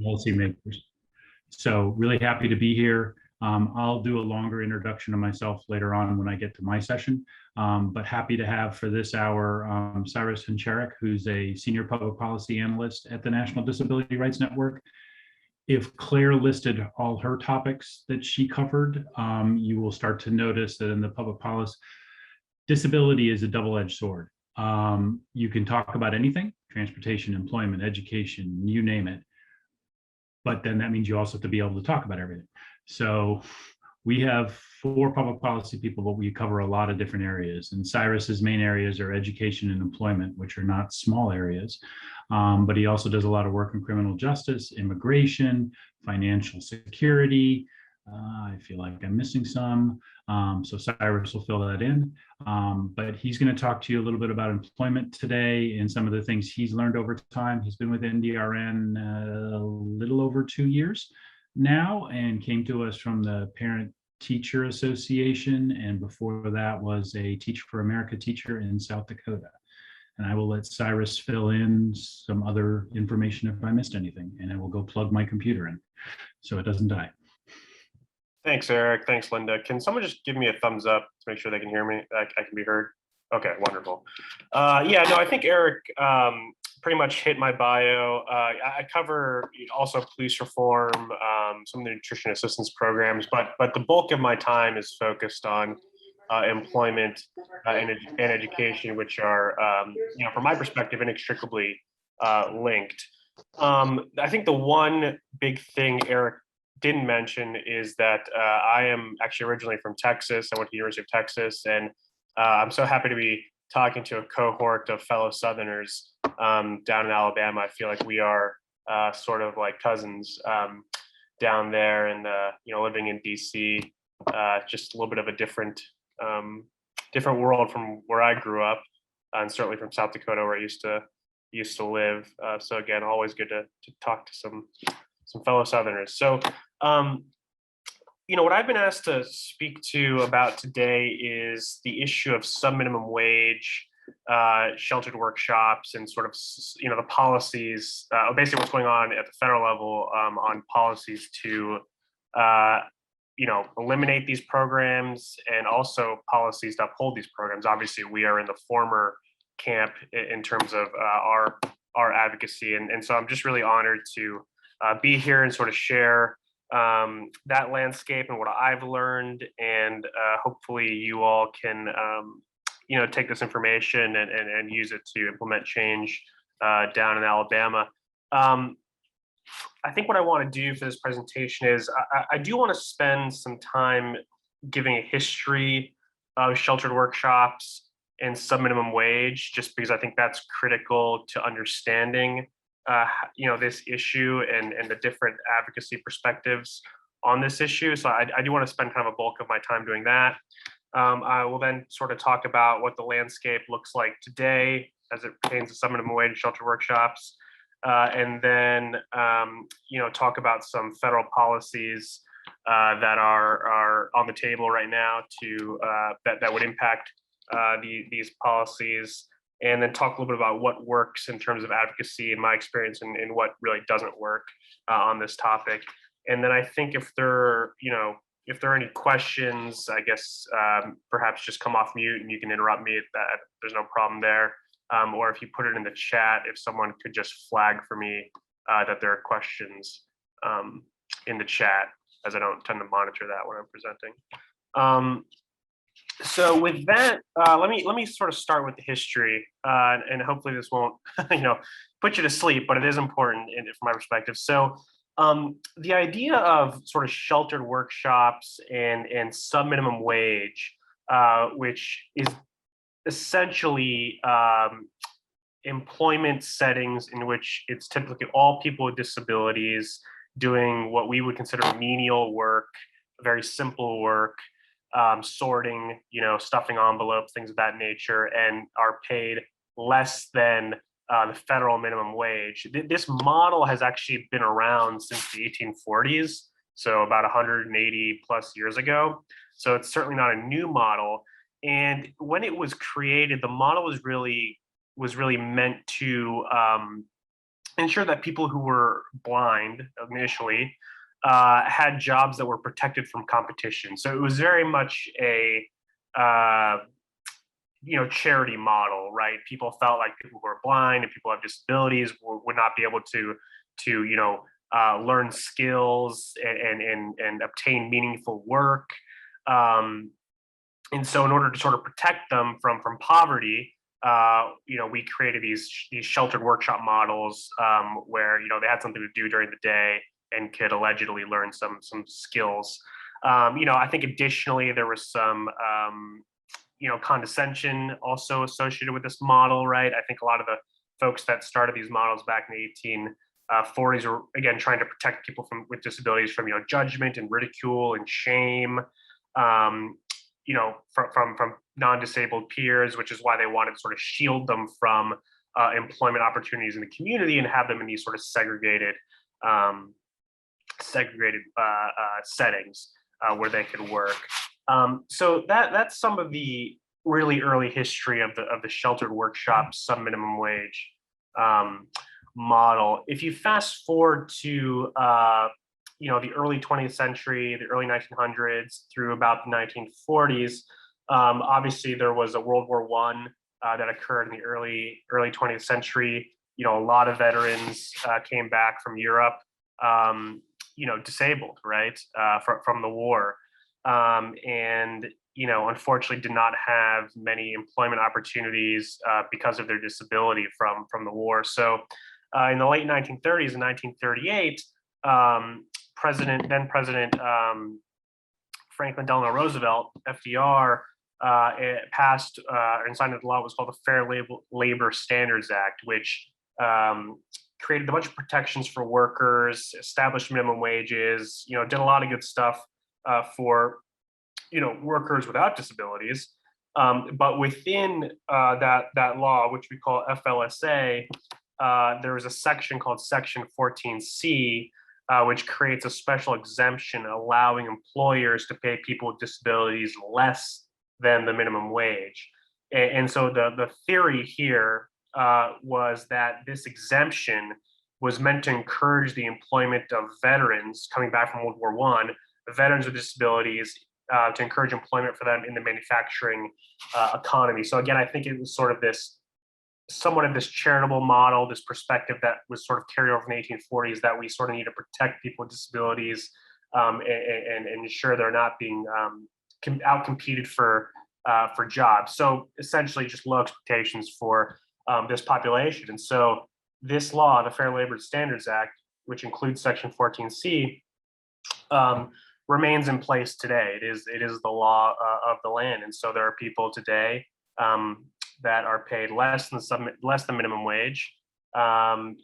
policymakers. So really happy to be here. I'll do a longer introduction of myself later on when I get to my session, but happy to have for this hour Cyrus Huncharek, who's a senior public policy analyst at the National Disability Rights Network. If Claire listed all her topics that she covered, you will start to notice that in the public policy, disability is a double-edged sword. You can talk about anything, transportation, employment, education, you name it. But then that means you also have to be able to talk about everything. So we have 4 public policy people, but we cover a lot of different areas. And Cyrus's main areas are education and employment, which are not small areas. But he also does a lot of work in criminal justice, immigration, financial security. I feel like I'm missing some. So Cyrus will fill that in. But he's going to talk to you a little bit about employment today and some of the things he's learned over time. He's been with NDRN a little over 2 years now and came to us from the Parent Teacher Association. And before that was a Teach for America teacher in South Dakota. And I will let Cyrus fill in some other information if I missed anything, and I will go plug my computer in so it doesn't die. Thanks, Eric. Thanks, Linda. Can someone just give me a thumbs up to make sure they can hear me? I can be heard. Okay, wonderful. Yeah, no, I think Eric pretty much hit my bio. I cover also police reform, some of the nutrition assistance programs, but the bulk of my time is focused on employment and education, which are, from my perspective, inextricably linked. I think the one big thing Eric didn't mention is that I am actually originally from Texas. I went to the University of Texas, and I'm so happy to be talking to a cohort of fellow Southerners down in Alabama. I feel like we are sort of like cousins down there, and living in DC, just a little bit of a different world from where I grew up, and certainly from South Dakota, where I used to live. So again, always good to talk to some fellow Southerners. So, what I've been asked to speak to about today is the issue of sub-minimum wage, sheltered workshops, and sort of, the policies, basically what's going on at the federal level on policies to, eliminate these programs, and also policies to uphold these programs. Obviously, we are in the former camp in terms of our advocacy, and so I'm just really honored to be here and sort of share that landscape and what I've learned, and hopefully you all can take this information and use it to implement change down in Alabama. I think what I want to do for this presentation is I do want to spend some time giving a history of sheltered workshops and sub-minimum wage, just because I think that's critical to understanding this issue and the different advocacy perspectives on this issue. So I do want to spend kind of a bulk of my time doing that. I will then sort of talk about what the landscape looks like today as it pertains to sub-minimum wage and shelter workshops, and then talk about some federal policies that are on the table right now to that would impact these policies, and then talk a little bit about what works in terms of advocacy in my experience, and what really doesn't work on this topic. And then I think if there are any questions, I guess perhaps just come off mute and you can interrupt me. There's no problem there. Or if you put it in the chat, if someone could just flag for me that there are questions in the chat, as I don't tend to monitor that when I'm presenting. So with that, let me sort of start with the history, and hopefully this won't put you to sleep, but it is important from my perspective. So the idea of sort of sheltered workshops and sub-minimum wage, which is essentially employment settings in which it's typically all people with disabilities doing what we would consider menial work, very simple work, sorting, stuffing envelopes, things of that nature, and are paid less than the federal minimum wage. This model has actually been around since the 1840s, so about 180 plus years ago. So it's certainly not a new model. And when it was created, the model was really meant to ensure that people who were blind initially had jobs that were protected from competition. So it was very much a uh, charity model, right? People felt like people who are blind and people who have disabilities would not be able to learn skills and obtain meaningful work. Um, and so, in order to sort of protect them from poverty, we created these sheltered workshop models where they had something to do during the day and could allegedly learn some skills. I think additionally there was some condescension also associated with this model, right? I think a lot of the folks that started these models back in the 1840s were again trying to protect people with disabilities from judgment and ridicule and shame. Um, from non-disabled peers, which is why they wanted to sort of shield them from employment opportunities in the community and have them in these sort of um, segregated settings where they could work. So that's some of the really early history of the sheltered workshop sub minimum wage model. If you fast forward to the early 20th century, the early 1900s through about the 1940s, obviously there was a World War I that occurred in the early 20th century. A lot of veterans came back from Europe, disabled, right, from the war, and unfortunately did not have many employment opportunities because of their disability from the war. So in the late 1930s and 1938, then President Franklin Delano Roosevelt, FDR, passed and signed into law what was called the Fair Labor Standards Act, which created a bunch of protections for workers, established minimum wages, did a lot of good stuff for workers without disabilities. But within that law, which we call FLSA, there is a section called Section 14C, which creates a special exemption allowing employers to pay people with disabilities less than the minimum wage. And so the theory here was that this exemption was meant to encourage the employment of veterans coming back from World War I, veterans with disabilities, to encourage employment for them in the manufacturing economy. So again, I think it was sort of somewhat of this charitable model, this perspective that was sort of carried over from the 1840s, that we sort of need to protect people with disabilities and ensure they're not being outcompeted for jobs. So essentially just low expectations for this population. And so this law, the Fair Labor Standards Act, which includes Section 14C, remains in place today. It is the law of the land. And so there are people today that are paid less than minimum wage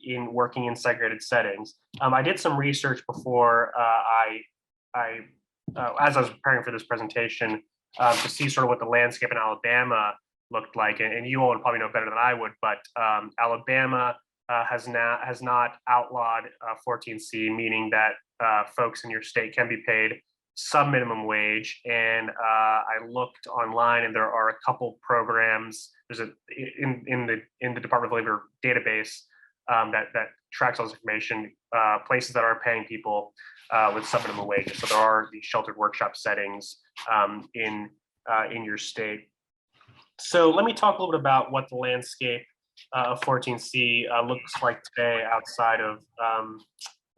in working in segregated settings. I did some research before as I was preparing for this presentation to see sort of what the landscape in Alabama looked like, and you all would probably know better than I would, but Alabama has not outlawed 14C, meaning that folks in your state can be paid sub minimum wage. And I looked online, and there are a couple programs. There's in the Department of Labor database that tracks all this information. Places that are paying people with sub minimum wages. So there are these sheltered workshop settings in your state. So let me talk a little bit about what the landscape of 14C looks like today outside of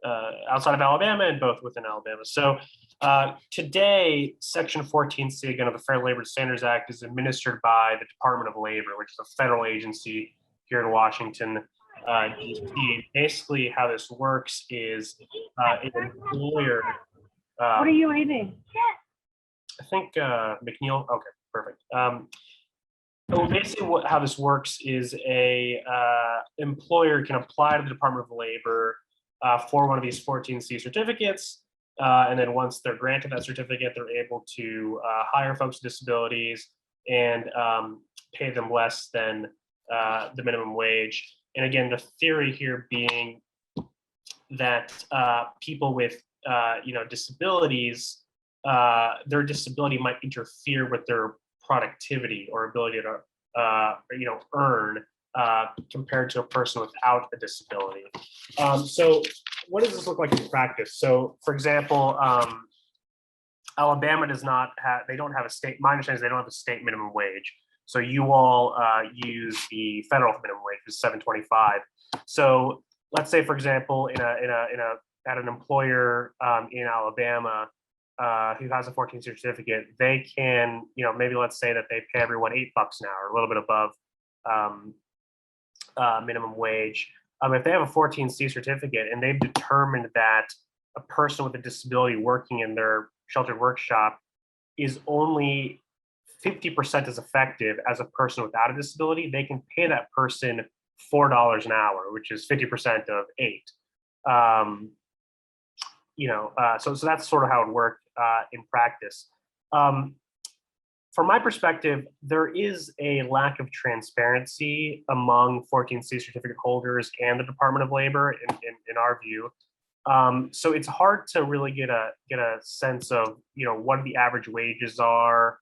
Alabama and both within Alabama. So today, Section 14C, again, of the Fair Labor Standards Act is administered by the Department of Labor, which is a federal agency here in Washington, D.C. Basically, how this works is an employer. What are you eating? I think McNeil. Okay, perfect. So basically, how this works is a employer can apply to the Department of Labor for one of these 14C certificates, and then once they're granted that certificate, they're able to hire folks with disabilities and pay them less than the minimum wage. And again, the theory here being that people with disabilities, their disability might interfere with their productivity or ability to earn compared to a person without a disability. So what does this look like in practice? So for example, Alabama does not have, they don't have a state, my understanding is they don't have a state minimum wage. So you all use the federal minimum wage, which is $7.25. So let's say, for example, at an employer in Alabama who has a 14C certificate, they can, maybe let's say that they pay everyone $8 an hour, a little bit above minimum wage. If they have a 14C certificate and they've determined that a person with a disability working in their sheltered workshop is only 50% as effective as a person without a disability, they can pay that person $4 an hour, which is 50% of 8. So that's sort of how it worked in practice. From my perspective, there is a lack of transparency among 14C certificate holders and the Department of Labor, in our view. So it's hard to really get a sense of what the average wages are,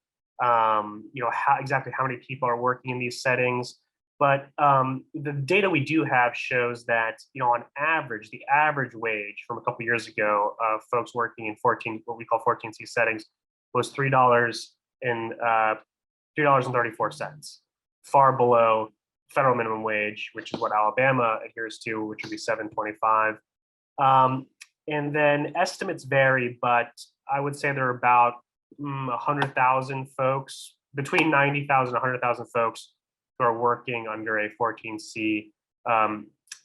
exactly how many people are working in these settings. But the data we do have shows that on average, the average wage from a couple years ago of folks working in what we call 14C settings was $3.34, far below federal minimum wage, which is what Alabama adheres to, which would be $7.25. And then estimates vary, but I would say there are about 100,000 folks, between 90,000 and 100,000 folks who are working under a 14C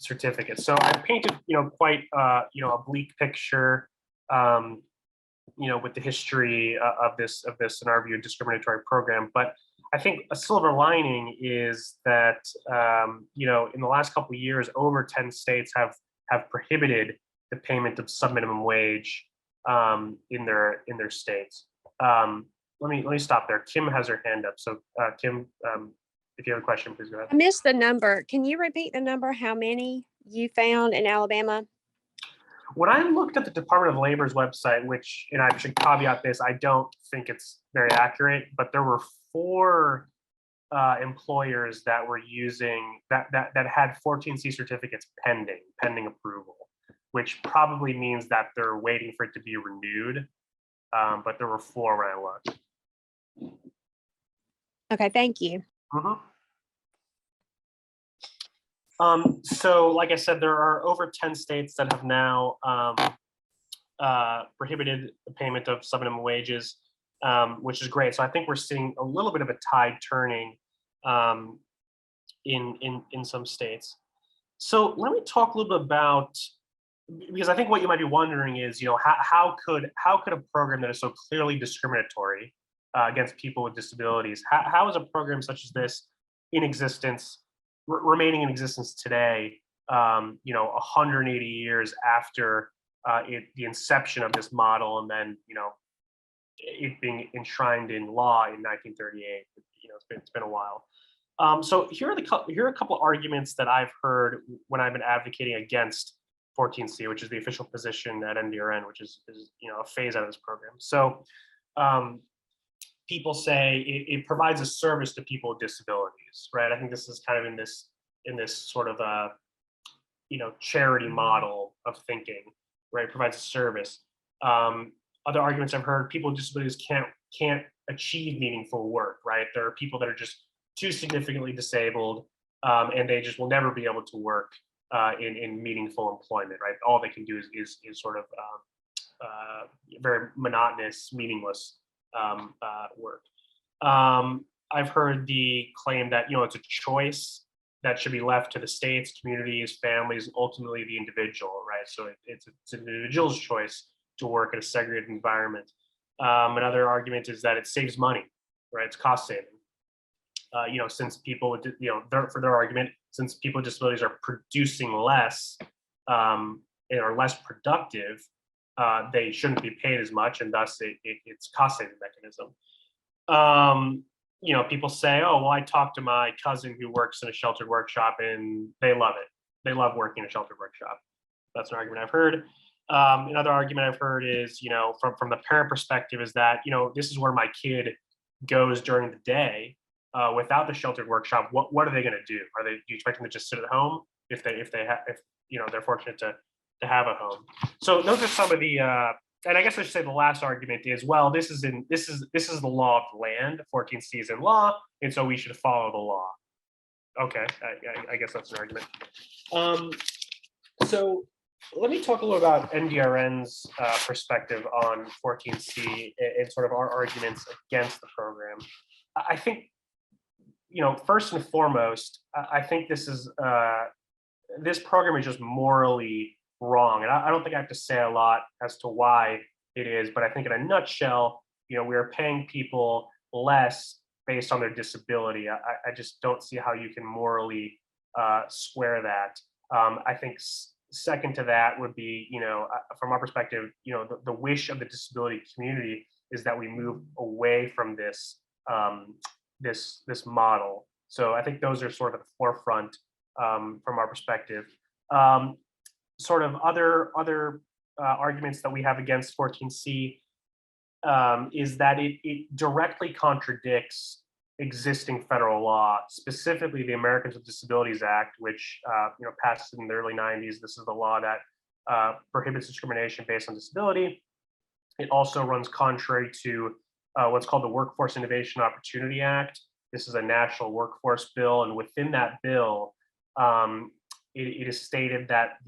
certificate. So I painted, quite, a bleak picture, with the history of this, in our view, discriminatory program. But I think a silver lining is that, in the last couple of years, over 10 states have prohibited the payment of subminimum wage in their states. Let me stop there. Kim has her hand up. So Kim, if you have a question, please go ahead. I missed the number. Can you repeat the number? How many you found in Alabama? When I looked at the Department of Labor's website, which, and I should caveat this, I don't think it's very accurate, but there were 4 employers that were using that had 14C certificates pending approval, which probably means that they're waiting for it to be renewed. But there were 4 when I looked. Okay, thank you. So like I said, there are over 10 states that have now prohibited the payment of subminimum wages, which is great. So I think we're seeing a little bit of a tide turning in some states. So let me talk a little bit about, because I think what you might be wondering is, how could a program that is so clearly discriminatory against people with disabilities, how is a program such as this in existence, remaining in existence today, 180 years after the inception of this model, and then it being enshrined in law in 1938. It's been a while. So here are a couple of arguments that I've heard when I've been advocating against 14C, which is the official position at NDRN, which is a phase out of this program. So people say it provides a service to people with disabilities, right? I think this is kind of in this sort of charity model of thinking, right? It provides a service. Other arguments I've heard: people with disabilities can't achieve meaningful work, right? There are people that are just too significantly disabled, and they just will never be able to work in meaningful employment, right? All they can do is sort of very monotonous, meaningless work. I've heard the claim that it's a choice that should be left to the states, communities, families, and ultimately the individual, right? So it's an individual's choice to work in a segregated environment. Another argument is that it saves money, right? It's cost saving. Since people, for their argument, since people with disabilities are producing less and are less productive, they shouldn't be paid as much, and thus it's cost saving mechanism. People say, oh, well, I talked to my cousin who works in a sheltered workshop and they love it. They love working in a sheltered workshop. That's an argument I've heard. Another argument I've heard is, from the parent perspective, is that, this is where my kid goes during the day. without the sheltered workshop, what are they going to do? Do you expect them to just sit at home if they're fortunate to have a home? So those are some of the and I guess I should say the last argument is, well, this is the law of the land. 14C is in law, and so we should follow the law. Okay, I guess that's an argument. So let me talk a little about NDRN's perspective on 14C and sort of our arguments against the program. I think, first and foremost, I think this program is just morally wrong. And I don't think I have to say a lot as to why it is, but I think in a nutshell, we are paying people less based on their disability. I just don't see how you can morally square that. I think second to that would be, from our perspective, the wish of the disability community is that we move away from this this model. So I think those are sort of at the forefront from our perspective. Sort of other arguments that we have against 14C is that it directly contradicts existing federal law, specifically the Americans with Disabilities Act, which passed in the early 90s. This is the law that prohibits discrimination based on disability. It also runs contrary to what's called the Workforce Innovation Opportunity Act. This is a national workforce bill, and within that bill, it is stated that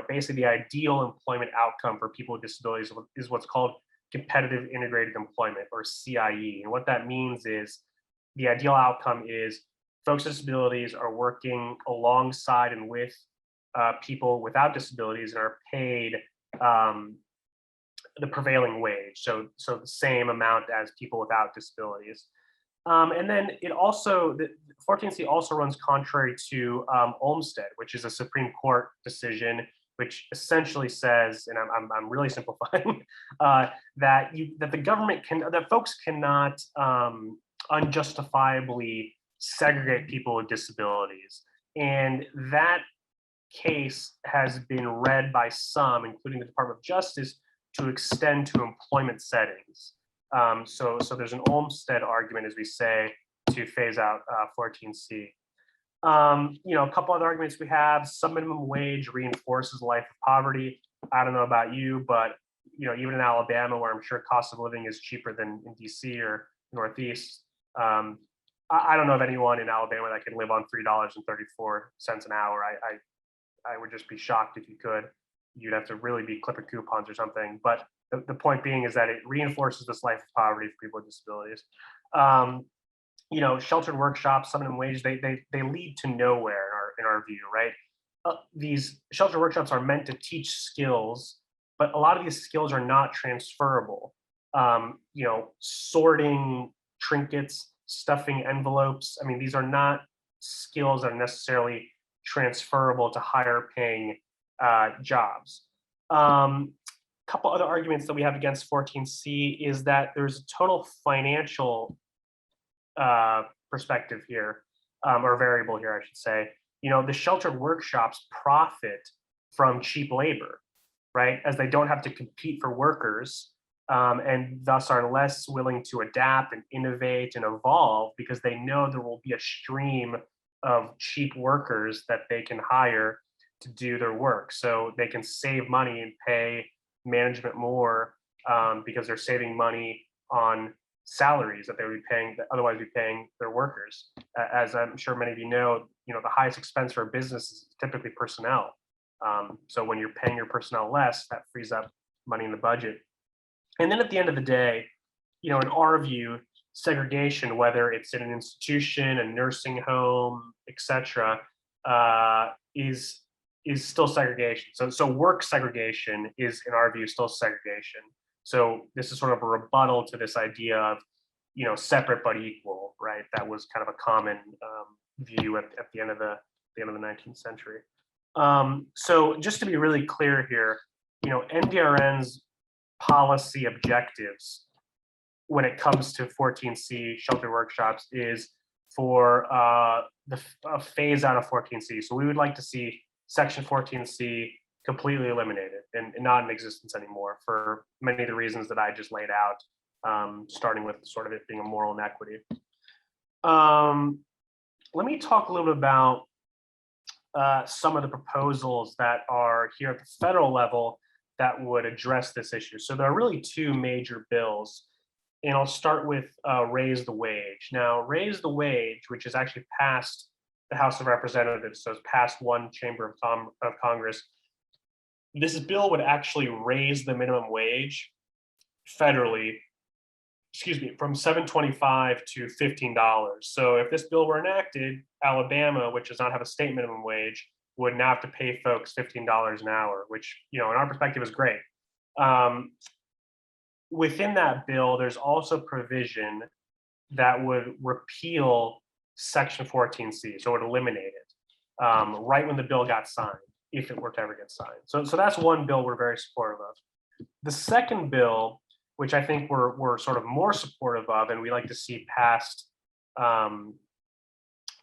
basically the ideal employment outcome for people with disabilities is what's called competitive integrated employment, or CIE. And what that means is the ideal outcome is folks with disabilities are working alongside and with people without disabilities and are paid the prevailing wage, so the same amount as people without disabilities. And then the 14C also runs contrary to Olmstead, which is a Supreme Court decision, which essentially says, and I'm really simplifying, that that folks cannot unjustifiably segregate people with disabilities. And that case has been read by some, including the Department of Justice, to extend to employment settings. So there's an Olmstead argument, as we say, to phase out 14C. A couple other arguments we have: some minimum wage reinforces a life of poverty. I don't know about you, but even in Alabama, where I'm sure cost of living is cheaper than in DC or Northeast, I don't know of anyone in Alabama that can live on $3.34 an hour. I would just be shocked if you could. You'd have to really be clipping coupons or something. But the point being is that it reinforces this life of poverty for people with disabilities. Sheltered workshops, some minimum wage, they lead to nowhere in our view, right? These sheltered workshops are meant to teach skills, but a lot of these skills are not transferable. Sorting trinkets, stuffing envelopes. I mean, these are not skills that are necessarily transferable to higher paying jobs. Couple other arguments that we have against 14C is that there's a total financial perspective here, or variable here, I should say. The sheltered workshops profit from cheap labor, right? As they don't have to compete for workers, and thus are less willing to adapt and innovate and evolve because they know there will be a stream of cheap workers that they can hire to do their work. So they can save money and pay management more because they're saving money on salaries that they would otherwise be paying their workers. As I'm sure many of you know, the highest expense for a business is typically personnel. So when you're paying your personnel less, that frees up money in the budget. And then at the end of the day, in our view, segregation, whether it's in an institution, a nursing home, etc., is still segregation. So work segregation is, in our view, still segregation. So this is sort of a rebuttal to this idea of, separate but equal, right? That was kind of a common view at the end of the 19th century. So just to be really clear here, NDRN's policy objectives when it comes to 14C shelter workshops is for the phase out of 14C. So we would like to see Section 14C completely eliminated and not in existence anymore for many of the reasons that I just laid out, starting with sort of it being a moral inequity. Let me talk a little bit about some of the proposals that are here at the federal level that would address this issue. So there are really two major bills, and I'll start with raise the wage. Now, raise the wage, which is actually passed the House of Representatives, so it's passed one chamber of Congress. This bill would actually raise the minimum wage federally, from $7.25 to $15. So if this bill were enacted, Alabama, which does not have a state minimum wage, would now have to pay folks $15 an hour, which, in our perspective is great. Within that bill, there's also provision that would repeal Section 14C, so it would eliminate it right when the bill got signed, if it were to ever get signed. So that's one bill we're very supportive of. The second bill, which I think we're sort of more supportive of, and we like to see passed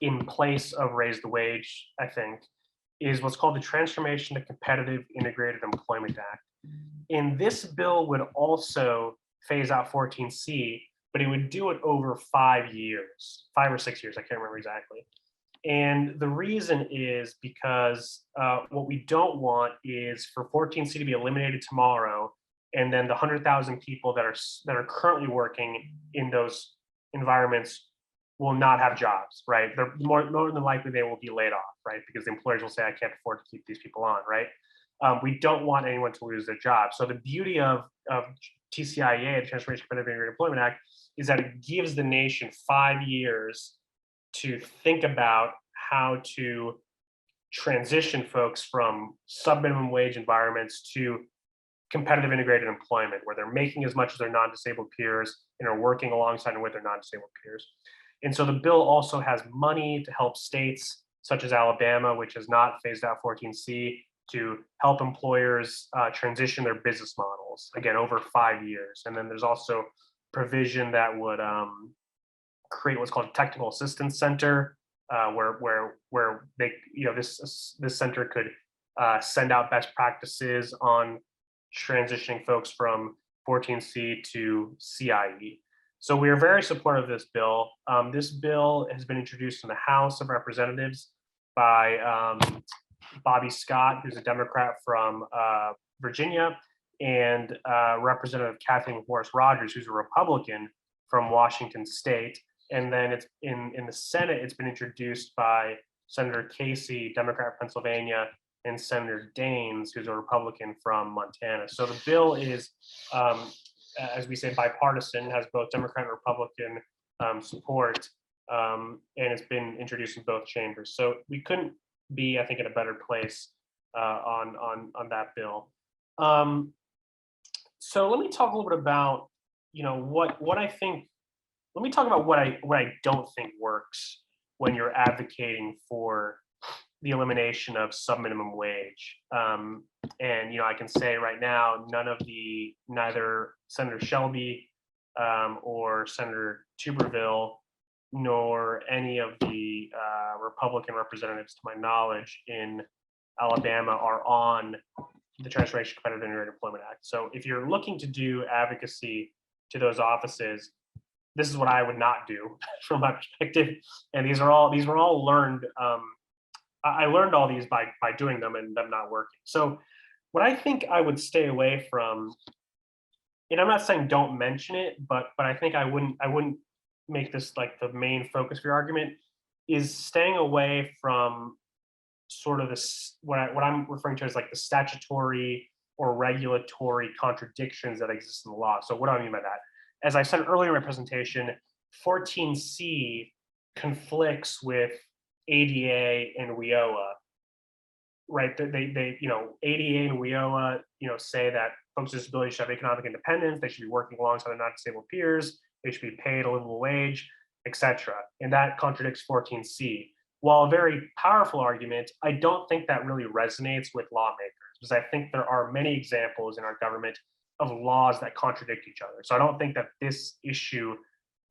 in place of raise the wage, I think, is what's called the Transformation to Competitive Integrated Employment Act. And this bill would also phase out 14C, but it would do it over 5 years, 5 or 6 years, I can't remember exactly. And the reason is because what we don't want is for 14C to be eliminated tomorrow, and then the 100,000 people that are currently working in those environments will not have jobs, right? They're more than likely they will be laid off, right? Because the employers will say, I can't afford to keep these people on, right? We don't want anyone to lose their job. So the beauty of TCIA, the Transformation to Competitive Integrated Employment Act, is that it gives the nation 5 years to think about how to transition folks from sub-minimum wage environments to competitive integrated employment, where they're making as much as their non-disabled peers and are working alongside and with their non-disabled peers. And so the bill also has money to help states such as Alabama, which has not phased out 14C, to help employers transition their business models, again, over 5 years. And then there's also provision that would create what's called a technical assistance center, where they, this center could send out best practices on transitioning folks from 14C to CIE. So we are very supportive of this bill. This bill has been introduced in the House of Representatives by Bobby Scott, who's a Democrat from Virginia, and Representative Kathleen Morris Rogers, who's a Republican from Washington State. And then it's in the Senate, it's been introduced by Senator Casey, Democrat of Pennsylvania, and Senator Daines, who's a Republican from Montana. So the bill is, as we say, bipartisan, has both Democrat and Republican support, and it's been introduced in both chambers. So we couldn't be, I think, in a better place on that bill. So let me talk a little bit about, what I think. Let me talk about what I don't think works when you're advocating for the elimination of sub-minimum wage. And I can say right now, neither Senator Shelby or Senator Tuberville, nor any of the Republican representatives, to my knowledge, in Alabama are on the Transformation to Competitive Integrated Employment Act. So if you're looking to do advocacy to those offices, this is what I would not do from my perspective. And these were all learned. I learned all these by doing them and them not working. So what I think I would stay away from, and I'm not saying don't mention it, but I think I wouldn't make this like the main focus of your argument, is staying away from sort of this, what I'm referring to as like the statutory or regulatory contradictions that exist in the law. So what do I mean by that? As I said earlier in my presentation, 14C conflicts with ADA and WIOA, right? They ADA and WIOA, say that folks with disabilities should have economic independence, they should be working alongside their non-disabled peers, they should be paid a livable wage, etc. And that contradicts 14C. While a very powerful argument, I don't think that really resonates with lawmakers, because I think there are many examples in our government of laws that contradict each other. So I don't think that this issue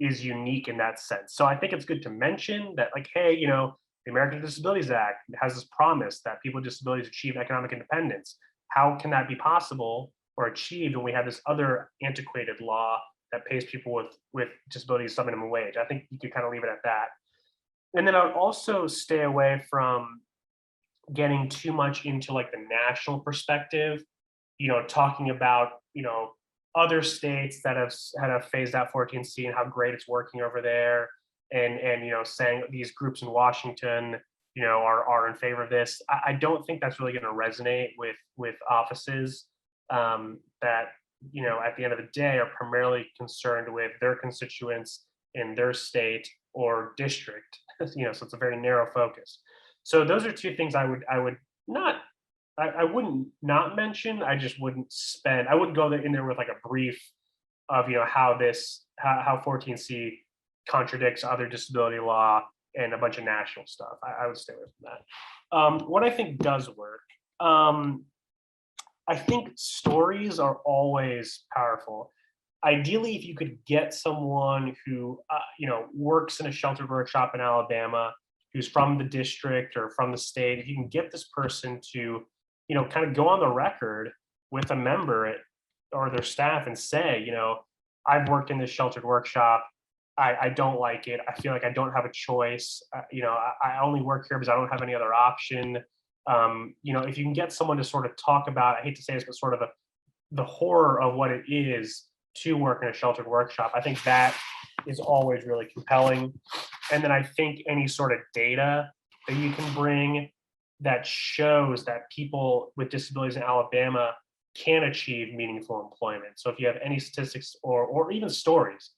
is unique in that sense. So I think it's good to mention that, like, hey, the American Disabilities Act has this promise that people with disabilities achieve economic independence. How can that be possible or achieved when we have this other antiquated law that pays people with disabilities some minimum wage. I think you could kind of leave it at that. And then I would also stay away from getting too much into like the national perspective, talking about, other states that have phased out 14C and how great it's working over there. And saying these groups in Washington, are in favor of this. I don't think that's really going to resonate with offices that, at the end of the day are primarily concerned with their constituents in their state or district. So it's a very narrow focus. So those are two things I wouldn't not mention. I just wouldn't I wouldn't go in there with like a brief of how 14C contradicts other disability law and a bunch of national stuff. I would stay away from that. What I think does work, I think stories are always powerful. Ideally, if you could get someone who works in a sheltered workshop in Alabama, who's from the district or from the state, if you can get this person to kind of go on the record with a member or their staff and say, I've worked in this sheltered workshop. I don't like it. I feel like I don't have a choice. I only work here because I don't have any other option. If you can get someone to sort of talk about, I hate to say this, but sort of the horror of what it is to work in a sheltered workshop, I think that is always really compelling. And then I think any sort of data that you can bring that shows that people with disabilities in Alabama can achieve meaningful employment. So if you have any statistics or even stories,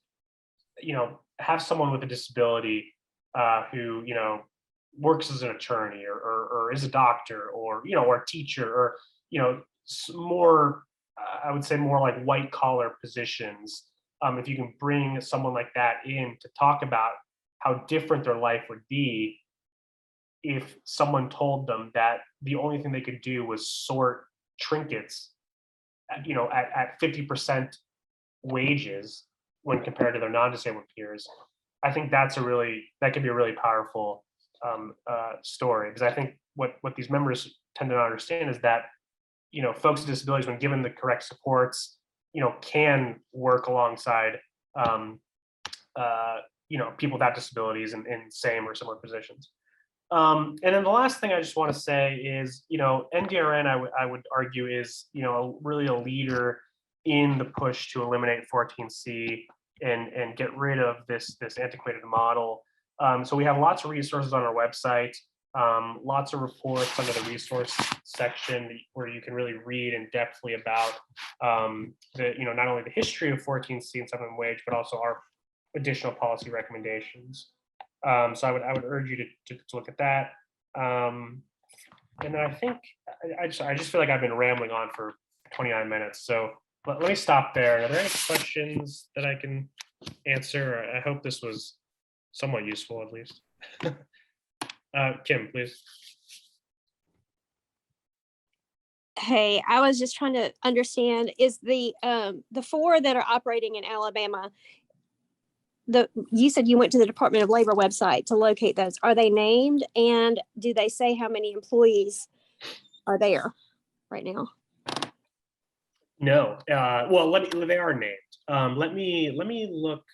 have someone with a disability who, works as an attorney or is a doctor or a teacher or, more, I would say more like white collar positions. If you can bring someone like that in to talk about how different their life would be if someone told them that the only thing they could do was sort trinkets, at 50% wages when compared to their non-disabled peers, I think that could be a really powerful story. Because I think what these members tend to not understand is that, folks with disabilities, when given the correct supports, can work alongside, people without disabilities in same or similar positions. And then the last thing I just want to say is, NDRN, I would argue is, really a leader in the push to eliminate 14C and get rid of this antiquated model. So we have lots of resources on our website, lots of reports under the resource section where you can really read in depthly about not only the history of 14C and minimum wage, but also our additional policy recommendations. So I would urge you to look at that. And then I think I just feel like I've been rambling on for 29 minutes. So let me stop there. Are there any questions that I can answer? I hope this was somewhat useful, at least. Kim, please. Hey, I was just trying to understand, is the 4 that are operating in Alabama, you said you went to the Department of Labor website to locate those. Are they named, and do they say how many employees are there right now? No. Well, they are named. Let me look.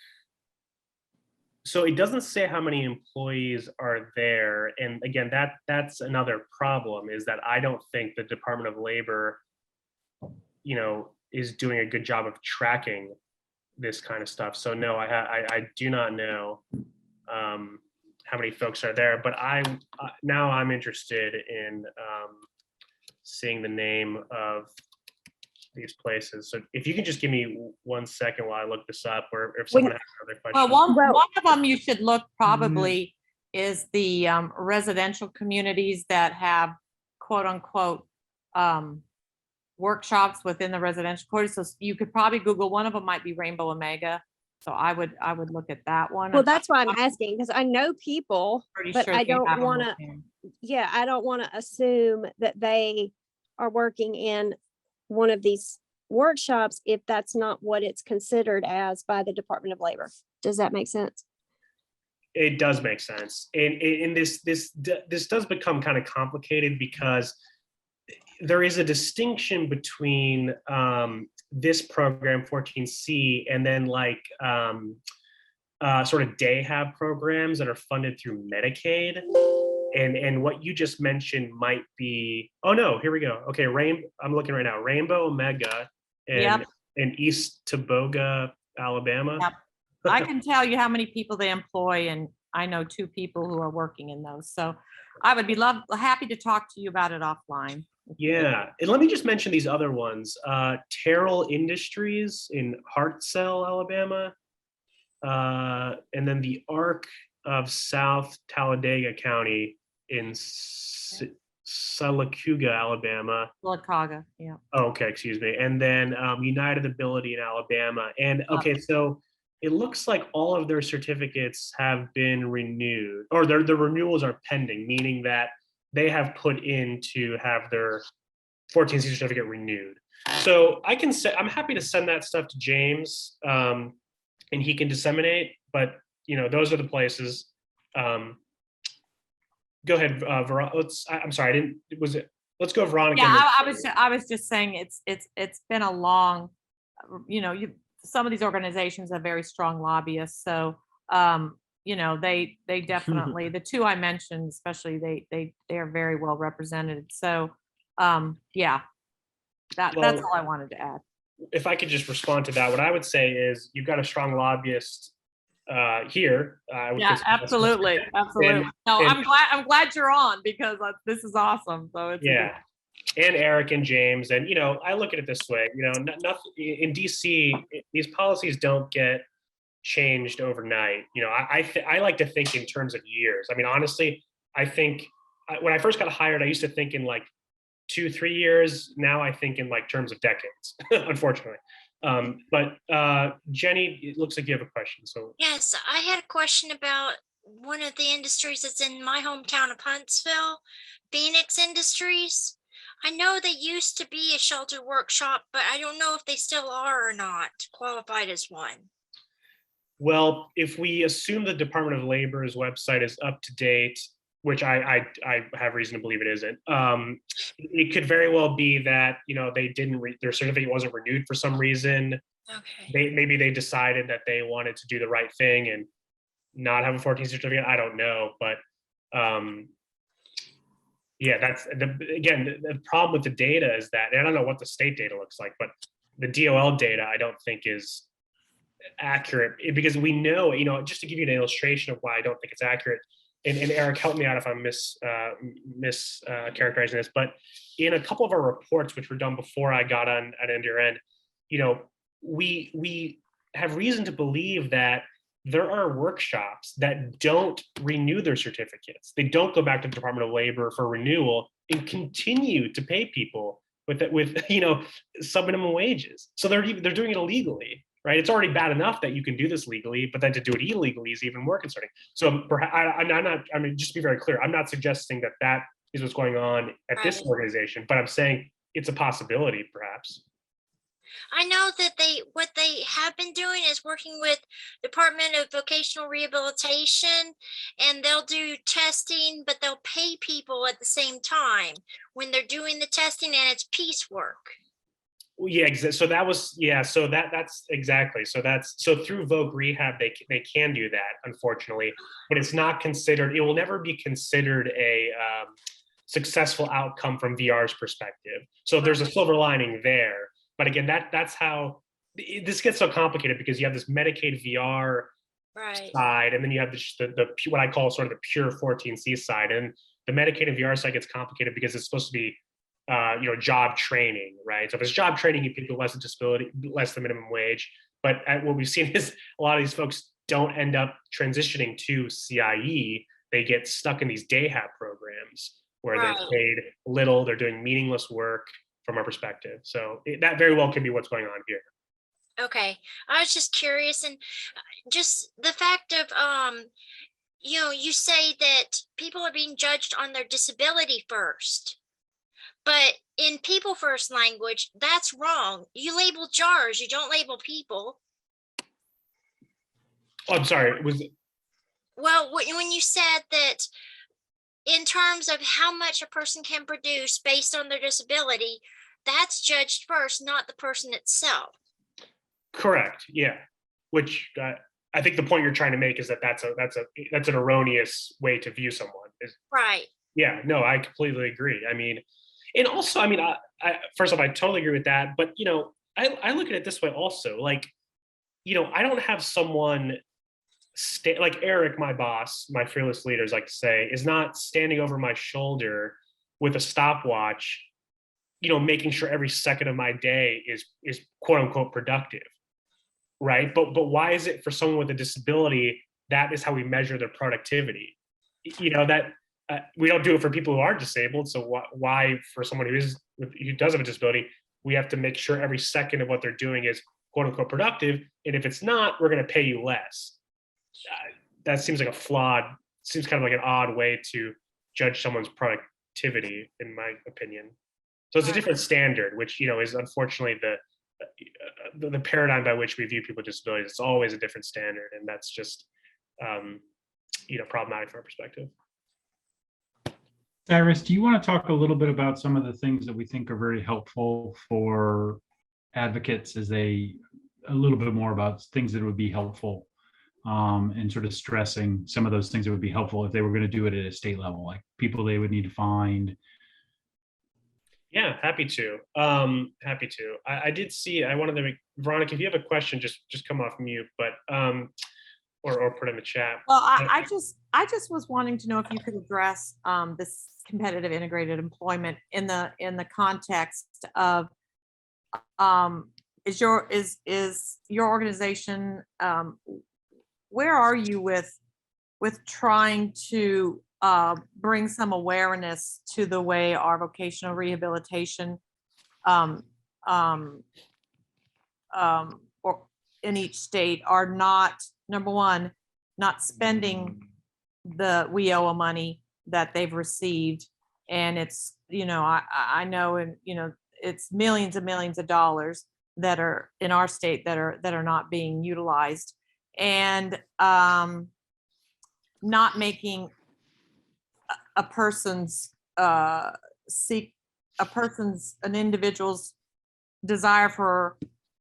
So it doesn't say how many employees are there, and again, that's another problem, is that I don't think the Department of Labor, is doing a good job of tracking this kind of stuff. So no, I do not know how many folks are there, but now I'm interested in seeing the name of these places. So if you can just give me 1 second while I look this up, or if someone has another question. Well, one of them you should look probably is the residential communities that have quote unquote workshops within the residential quarters. So you could probably Google, one of them might be Rainbow Omega. So I would look at that one. Well, that's why I'm asking, because I know people, but sure I don't have them want to, within. yeah, I don't want to assume that they are working in one of these workshops if that's not what it's considered as by the Department of Labor. Does that make sense? It does make sense. And this does become kind of complicated because there is a distinction between this program 14C and then like sort of day have programs that are funded through Medicaid. And what you just mentioned might be, oh no, here we go. Okay, I'm looking right now. Rainbow Omega Yep. in East Toboga, Alabama. Yep. I can tell you how many people they employ, and I know 2 people who are working in those. So I would be happy to talk to you about it offline. Yeah, and let me just mention these other ones. Terrell Industries in Hartselle, Alabama. And then the Arc of South Talladega County in Sylacauga, Alabama. Sylacauga, yeah. Oh, okay, excuse me. And then United Ability in Alabama. And okay, so it looks like all of their certificates have been renewed, or the renewals are pending, meaning that they have put in to have their 14C certificate renewed. So I can say, I'm happy to send that stuff to James and he can disseminate, but those are the places. Go ahead, I'm sorry, let's go Veronica. Yeah, I was just saying it's been a long, some of these organizations have very strong lobbyists. So, they definitely, the 2 I mentioned, especially they are very well represented. So, yeah, that's all I wanted to add. If I could just respond to that, what I would say is you've got a strong lobbyist here. Yeah, absolutely. Absolutely. I'm glad you're on, because this is awesome. So it's and Eric and James. And, I look at it this way, nothing in DC, these policies don't get changed overnight. I like to think in terms of years. I mean, honestly, I think when I first got hired, I used to think in like 2-3 years. Now I think in like terms of decades, unfortunately. But Jenny, it looks like you have a question. So yes, I had a question about one of the industries that's in my hometown of Huntsville, Phoenix Industries. I know they used to be a shelter workshop, but I don't know if they still are or not qualified as one. Well, if we assume the Department of Labor's website is up to date, which I have reason to believe it isn't, it could very well be that they didn't their certificate wasn't renewed for some reason. Okay. Maybe they decided that they wanted to do the right thing and not have a 14 certificate. I don't know, but yeah, that's the problem with the data is that, and I don't know what the state data looks like, but the DOL data I don't think is accurate, because we know, just to give you an illustration of why I don't think it's accurate, and Eric, help me out if I'm mischaracterizing this, but in a couple of our reports, which were done before I got on at NDRN, we have reason to believe that there are workshops that don't renew their certificates. They don't go back to the Department of Labor for renewal and continue to pay people with sub-minimum wages. So they're doing it illegally. Right, it's already bad enough that you can do this legally, but then to do it illegally is even more concerning. So I'm not. I mean, just to be very clear, I'm not suggesting that is what's going on at this organization, but I'm saying it's a possibility, perhaps. I know that what they have been doing is working with Department of Vocational Rehabilitation, and they'll do testing, but they'll pay people at the same time when they're doing the testing, and it's piecework. Yeah, so that was so that's exactly, so through Voc Rehab they can do that, unfortunately, but it's not considered, it will never be considered a successful outcome from VR's perspective. So there's a silver lining there, but again, that's how this gets so complicated, because you have this Medicaid VR side, and then you have the what I call sort of the pure 14C side, and the Medicaid and VR side gets complicated because it's supposed to be job training, right? So if it's job training, you people less than disability, less than minimum wage. But what we've seen is a lot of these folks don't end up transitioning to CIE. They get stuck in these day have programs where they're paid little, they're doing meaningless work from our perspective. So that very well could be what's going on here. Okay, I was just curious, and just the fact of you say that people are being judged on their disability first. But in people first language, that's wrong. You label jars, you don't label people. Oh, I'm sorry. Well, when you said that in terms of how much a person can produce based on their disability, that's judged first, not the person itself. Correct. Yeah. Which I think the point you're trying to make is that that's an erroneous way to view someone. Right. Yeah. No, I completely agree. I mean, and also, I mean, first off, I totally agree with that. But I look at it this way also. Like, I don't have someone like Eric, my boss, my fearless leaders like to say, is not standing over my shoulder with a stopwatch, making sure every second of my day is quote unquote productive. Right. But why is it for someone with a disability, that is how we measure their productivity? That we don't do it for people who aren't disabled. So why for someone who does have a disability, we have to make sure every second of what they're doing is quote unquote productive. And if it's not, we're going to pay you less. That seems like seems kind of like an odd way to judge someone's productivity, in my opinion. So it's a different standard, which, is unfortunately the paradigm by which we view people with disabilities. It's always a different standard. And that's just, problematic from our perspective. Cyrus, do you want to talk a little bit about some of the things that we think are very helpful for advocates as a little bit more about things that would be helpful, and sort of stressing some of those things that would be helpful if they were going to do it at a state level, like people they would need to find? Yeah, happy to. Happy to. I did see, I wanted to make, Veronica, if you have a question, just come off mute, but or put in the chat. Well, I just was wanting to know if you could address this competitive integrated employment in the context of is your organization, where are you with trying to bring some awareness to the way our vocational rehabilitation or in each state are not, number one, not spending the WIOA money that they've received. And it's, I know, and, it's millions and millions of dollars that are in our state that are not being utilized, and not making an individual's desire for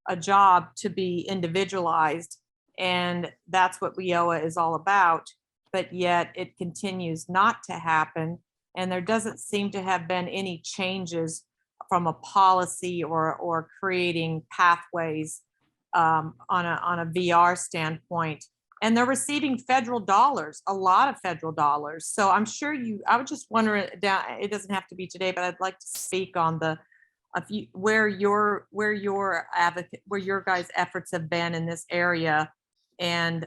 a job to be individualized. And that's what WIOA is all about, but yet it continues not to happen. And there doesn't seem to have been any changes from a policy or creating pathways on a VR standpoint. And they're receiving federal dollars, a lot of federal dollars. So I'm sure I would just wonder, it doesn't have to be today, but I'd like to speak on where your guys' efforts have been in this area, and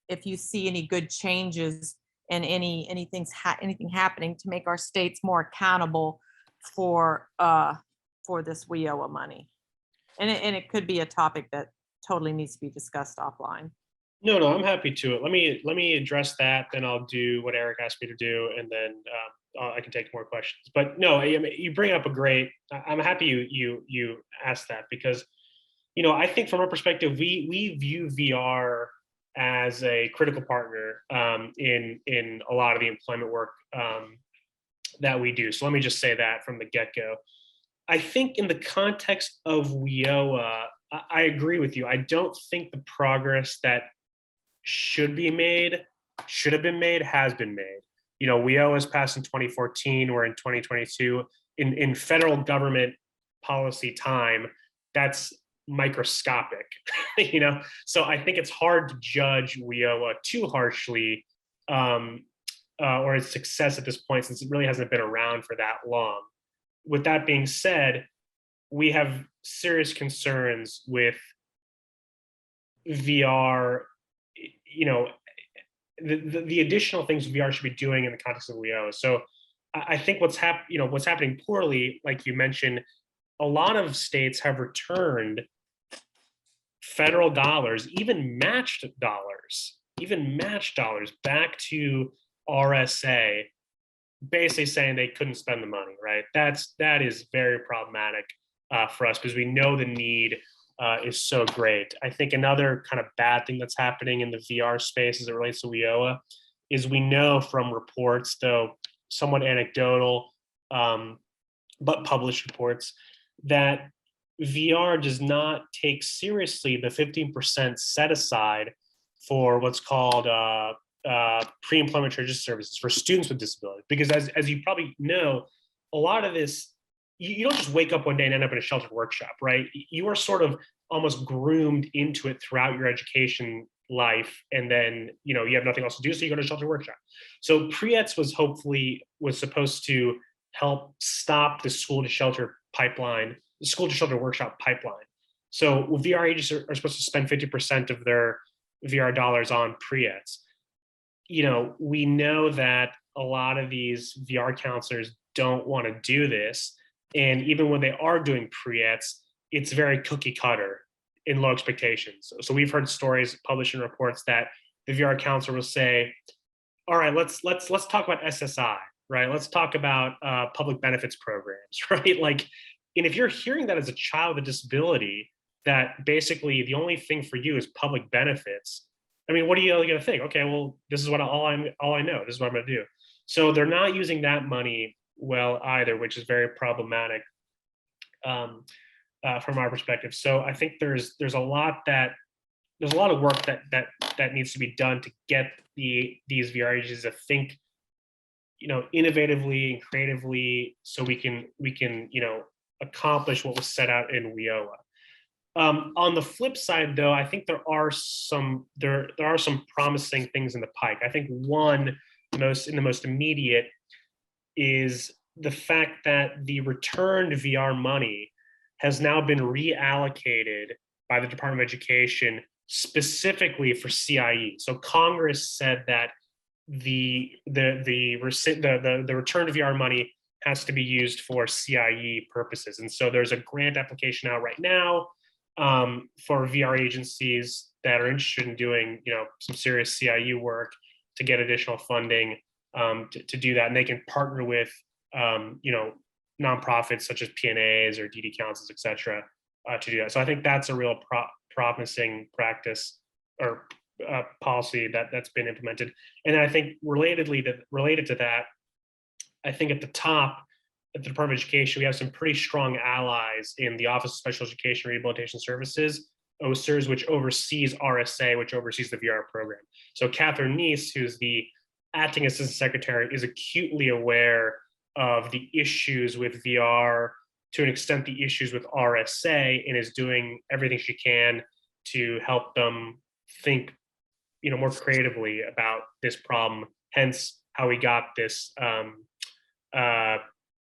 if you see any good changes and anything happening to make our states more accountable for this WIOA money. And it could be a topic that totally needs to be discussed offline. No, I'm happy to. Let me address that, then I'll do what Eric asked me to do, and then I can take more questions. But no, you bring up I'm happy you asked that, because I think from our perspective, we view VR as a critical partner in a lot of the employment work that we do. So let me just say that from the get-go. I think in the context of WIOA, I agree with you. I don't think the progress that should have been made, has been made. WIOA was passed in 2014. We're in 2022. In federal government policy time, that's microscopic. So I think it's hard to judge WIOA too harshly, or its success at this point, since it really hasn't been around for that long. With that being said, we have serious concerns with VR, the additional things VR should be doing in the context of WIOA. So I think what's happening poorly, like you mentioned, a lot of states have returned federal dollars, even matched dollars back to RSA, basically saying they couldn't spend the money, right? That is very problematic for us, because we know the need is so great. I think another kind of bad thing that's happening in the VR space as it relates to WIOA is we know from reports, though somewhat anecdotal, but published reports, that VR does not take seriously the 15% set aside for what's called pre-employment transition services for students with disabilities. Because as you probably know, a lot of this, you don't just wake up one day and end up in a sheltered workshop, right? You are sort of almost groomed into it throughout your education life, and then you have nothing else to do, so you go to a sheltered workshop. So pre-ETS was supposed to help stop the school to shelter pipeline, the school to shelter workshop pipeline. So VR agents are supposed to spend 50% of their VR dollars on pre-ETS. We know that a lot of these VR counselors don't want to do this. And even when they are doing pre-ETS, it's very cookie cutter in low expectations. So we've heard stories published in reports that the VR counselor will say, all right, let's talk about SSI, right? Let's talk about public benefits programs, right? Like, and if you're hearing that as a child with a disability, that basically the only thing for you is public benefits, I mean, what are you going to think? Okay, well, this is all I know. This is what I'm going to do. So they're not using that money well either, which is very problematic from our perspective. So I think there's a lot of work that needs to be done to get these VR agencies to think, innovatively and creatively, so we can accomplish what was set out in WIOA. On the flip side, though, I think there are some promising things in the pike. I think one the most immediate is the fact that the returned VR money has now been reallocated by the Department of Education specifically for CIE. So Congress said that the return of VR money has to be used for CIE purposes. And so there's a grant application out right now for VR agencies that are interested in doing, some serious CIE work to get additional funding to do that. And they can partner with, nonprofits such as PNAs or DD councils, et cetera, to do that. So I think that's a real promising practice or policy that's been implemented. And then I think related to that, I think at the top, at the Department of Education, we have some pretty strong allies in the Office of Special Education Rehabilitation Services, OSERS, which oversees RSA, which oversees the VR program. So Catherine Neese, who's the acting assistant secretary, is acutely aware of the issues with VR, to an extent the issues with RSA, and is doing everything she can to help them think, more creatively about this problem. Hence how we got this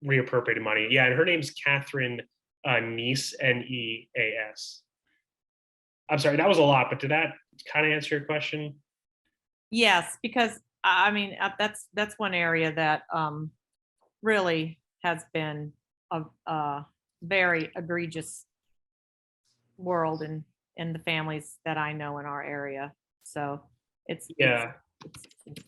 reappropriated money. Yeah, and her name's Catherine Neese, Neas. I'm sorry, that was a lot, but did that kind of answer your question? Yes, because I mean, that's one area that really has been a very egregious world in the families that I know in our area. So it's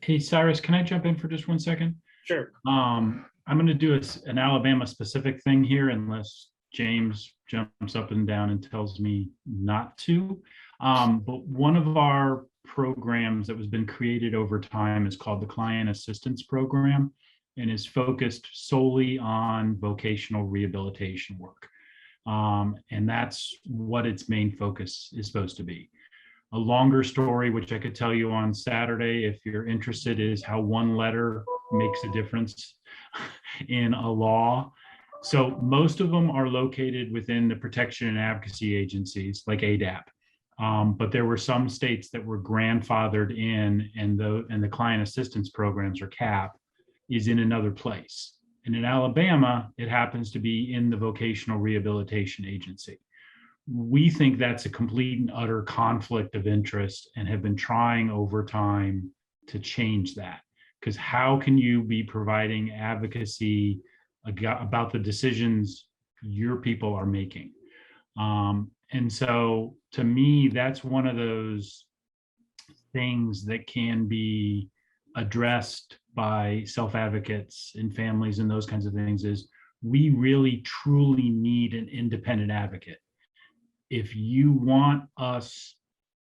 Hey, Cyrus, can I jump in for just 1 second? Sure. I'm going to do an Alabama specific thing here, unless James jumps up and down and tells me not to. But one of our programs that has been created over time is called the Client Assistance Program, and is focused solely on vocational rehabilitation work. And that's what its main focus is supposed to be. A longer story, which I could tell you on Saturday if you're interested, is how one letter makes a difference in a law. So most of them are located within the protection and advocacy agencies like ADAP. But there were some states that were grandfathered in, and the client assistance programs, or CAP, is in another place. And in Alabama, it happens to be in the vocational rehabilitation agency. We think that's a complete and utter conflict of interest, and have been trying over time to change that. Because how can you be providing advocacy about the decisions your people are making? And so to me, that's one of those things that can be addressed by self-advocates and families and those kinds of things, is we really truly need an independent advocate. If you want us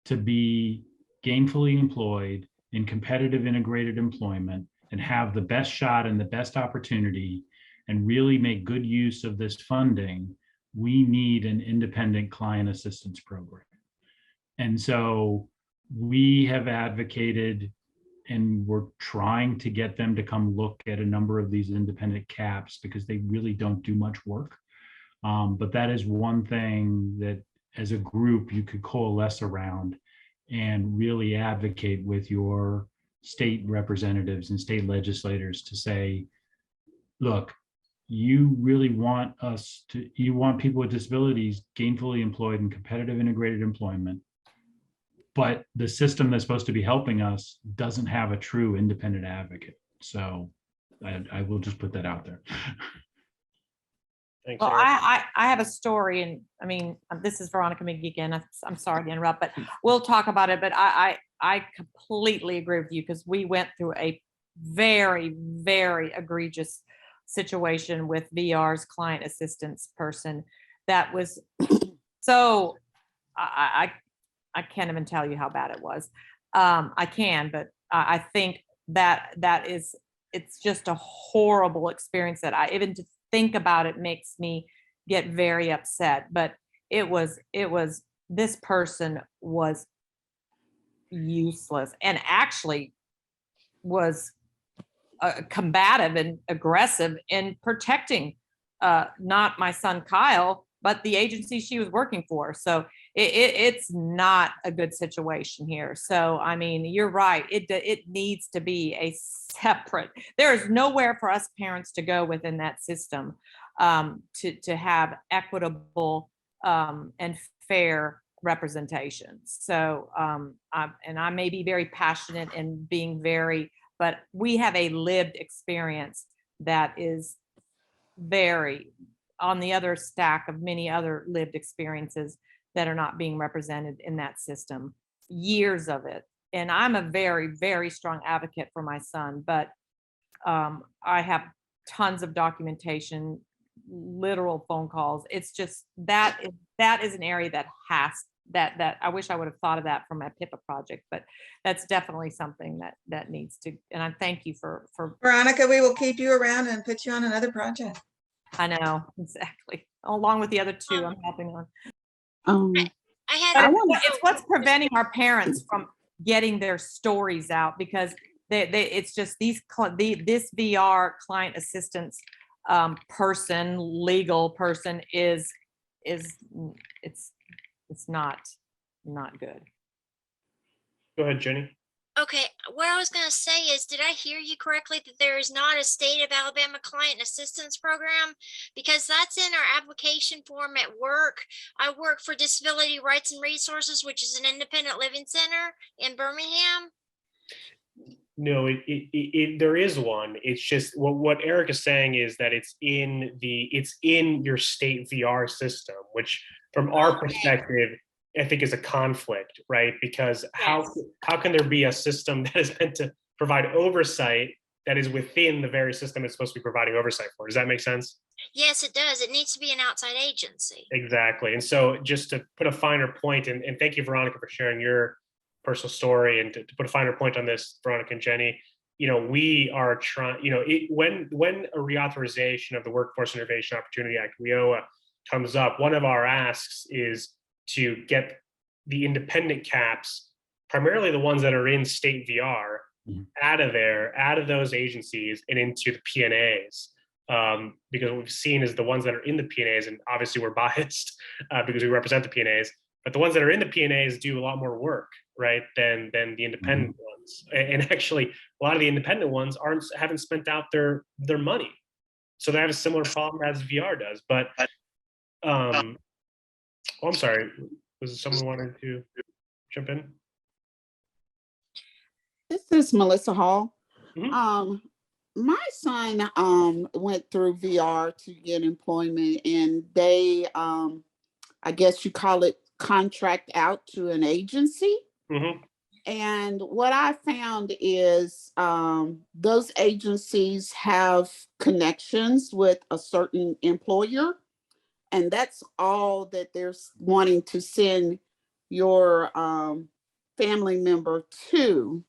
to be gainfully employed in competitive integrated employment and have the best shot and the best opportunity and really make good use of this funding, we need an independent client assistance program. And so we have advocated, and we're trying to get them to come look at a number of these independent caps because they really don't do much work. But that is one thing that as a group you could coalesce around and really advocate with your state representatives and state legislators to say, look, you really want you want people with disabilities gainfully employed in competitive integrated employment, but the system that's supposed to be helping us doesn't have a true independent advocate. So I will just put that out there. Thanks, Well, Eric. I have a story, and I mean, this is Veronica McGee again. I'm sorry to interrupt, but we'll talk about it. But I completely agree with you because we went through a very, very egregious situation with VR's client assistance person that was so I can't even tell you how bad it was. I can, but I think that it's just a horrible experience that even to think about it makes me get very upset. But it was this person was useless and actually was combative and aggressive in protecting not my son Kyle, but the agency she was working for. So it's not a good situation here. So I mean, you're right. It needs to be a separate. There is nowhere for us parents to go within that system to have equitable and fair representation. So I may be very passionate and being very, but we have a lived experience that is very on the other stack of many other lived experiences that are not being represented in that system. Years of it. And I'm a very, very strong advocate for my son, but I have tons of documentation, literal phone calls. It's just that is an area that that I wish I would have thought of that from my PIPA project, but that's definitely something that needs to, and I thank you for Veronica, we will keep you around and put you on another project. I know, exactly. Along with the other two I'm helping on. I had But it's what's preventing our parents from getting their stories out because it's just this VR client assistance legal person is it's not good. Go ahead, Jenny. Okay, what I was going to say is, did I hear you correctly that there is not a state of Alabama client assistance program? Because that's in our application form at work. I work for Disability Rights and Resources, which is an independent living center in Birmingham. No, there is one. It's just what Eric is saying is that it's in your state VR system, which from our perspective, I think is a conflict, right? Because how can there be a system that is meant to provide oversight that is within the very system it's supposed to be providing oversight for? Does that make sense? Yes, it does. It needs to be an outside agency. Exactly. And so just to put a finer point, and thank you, Veronica, for sharing your personal story, and to put a finer point on this, Veronica and Jenny, we are trying, when a reauthorization of the Workforce Innovation Opportunity Act, WIOA, comes up, one of our asks is to get the independent caps, primarily the ones that are in state VR, out of those agencies and into the PNAs. Because what we've seen is the ones that are in the PNAs, and obviously we're biased because we represent the PNAs, but the ones that are in the PNAs do a lot more work, right, than the independent ones. And actually, a lot of the independent ones haven't spent out their money. So they have a similar problem as VR does. But I'm sorry. Was there someone wanted to jump in? This is Melissa Hall. Mm-hmm. My son went through VR to get employment, and they, I guess you call it, contract out to an agency. Mm-hmm. And what I found is those agencies have connections with a certain employer, and that's all that they're wanting to send your family member to.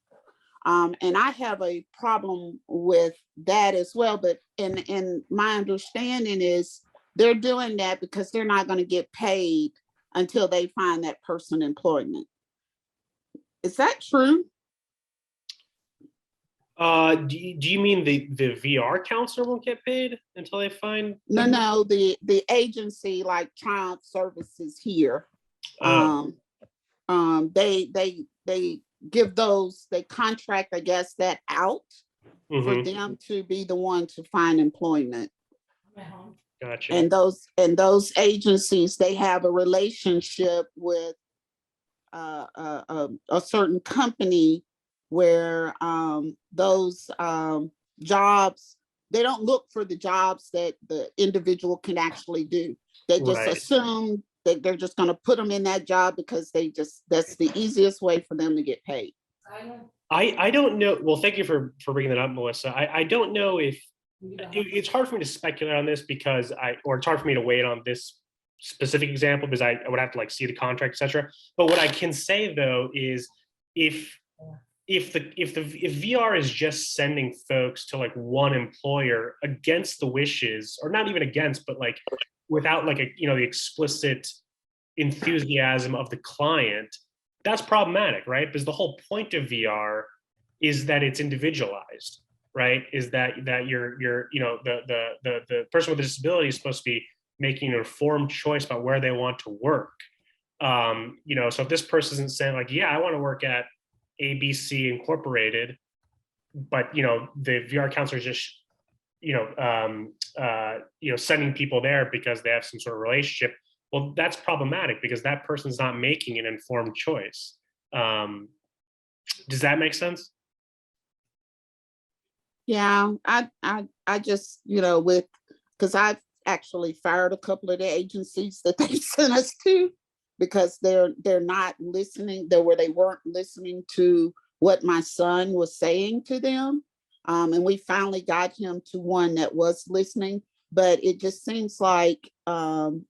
And I have a problem with that as well. But in my understanding is they're doing that because they're not going to get paid until they find that person employment. Is that true? Do you mean the VR counselor won't get paid until they find? No, the agency like Triumph Services here. They give those, they contract, I guess, that out for them to be the one to find employment. Gotcha. And those agencies, they have a relationship with a certain company where those jobs, they don't look for the jobs that the individual can actually do. They just assume that they're just going to put them in that job because that's the easiest way for them to get paid. I don't know. Well, thank you for bringing that up, Melissa. I don't know if it's hard for me to speculate on this because it's hard for me to weigh in on this specific example because I would have to like see the contract, etc. But what I can say though is if VR is just sending folks to like one employer against the wishes, or not even against, but like without like the explicit enthusiasm of the client, that's problematic, right? Because the whole point of VR is that it's individualized, right? Is that you're the person with a disability is supposed to be making an informed choice about where they want to work. So if this person isn't saying like, yeah, I want to work at ABC Incorporated, but the VR counselor is just sending people there because they have some sort of relationship. Well, that's problematic because that person's not making an informed choice. Does that make sense? Yeah, I just because I've actually fired a couple of the agencies that they sent us to because they're not listening. They weren't listening to what my son was saying to them, and we finally got him to one that was listening. But it just seems like